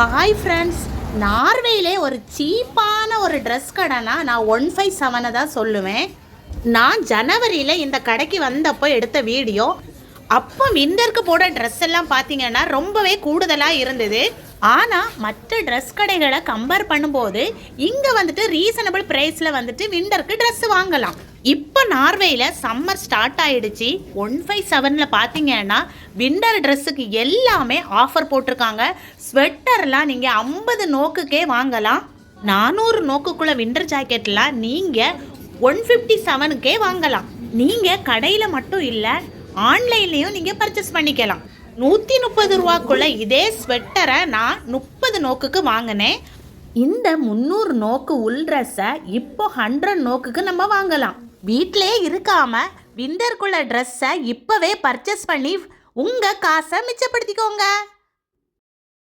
Hi friends, நார்வேயிலே ஒரு சீப்பான ஒரு ட்ரெஸ் கடைனா நான் 157 தான் சொல்லுவேன். நான் ஜனவரியில் இந்த கடைக்கு வந்தப்போ எடுத்த வீடியோ. அப்போ விண்டருக்கு போட ட்ரெஸ் எல்லாம் பார்த்தீங்கன்னா ரொம்பவே கூடுதலாக இருந்தது. ஆனால் மற்ற ட்ரெஸ் கடைகளை கம்பேர் பண்ணும்போது இங்கே வந்துட்டு ரீசனபிள் ப்ரைஸில் வந்துட்டு விண்டருக்கு ட்ரெஸ் வாங்கலாம். இப்போ நார்வேயில் சம்மர் ஸ்டார்ட் ஆகிடுச்சு. 157 பார்த்தீங்கன்னா விண்டர் ட்ரெஸ்ஸுக்கு எல்லாமே ஆஃபர் போட்டிருக்காங்க. ஸ்வெட்டர்லாம் நீங்கள் 50 நோக்குக்கே வாங்கலாம். 400 நோக்குக்குள்ள விண்டர் ஜாக்கெட்லாம் நீங்கள் 157க்கே வாங்கலாம். நீங்கள் கடையில் மட்டும் இல்லை, ஆன்லைன்லேயும் நீங்கள் பர்ச்சேஸ் பண்ணிக்கலாம். 130 ரூபாக்குள்ள இதே ஸ்வெட்டரை நான் 30 நோக்குக்கு வாங்கினேன். இந்த 300 நோக்கு உள் ட்ரெஸ்ஸை இப்போ 100 நோக்குக்கு நம்ம வாங்கலாம். வீட்டிலே இருக்காம விண்டருக்குள்ள ட்ரெஸ்ஸை இப்போவே பர்ச்சேஸ் பண்ணி உங்கள் காசை மிச்சப்படுத்திக்கோங்க.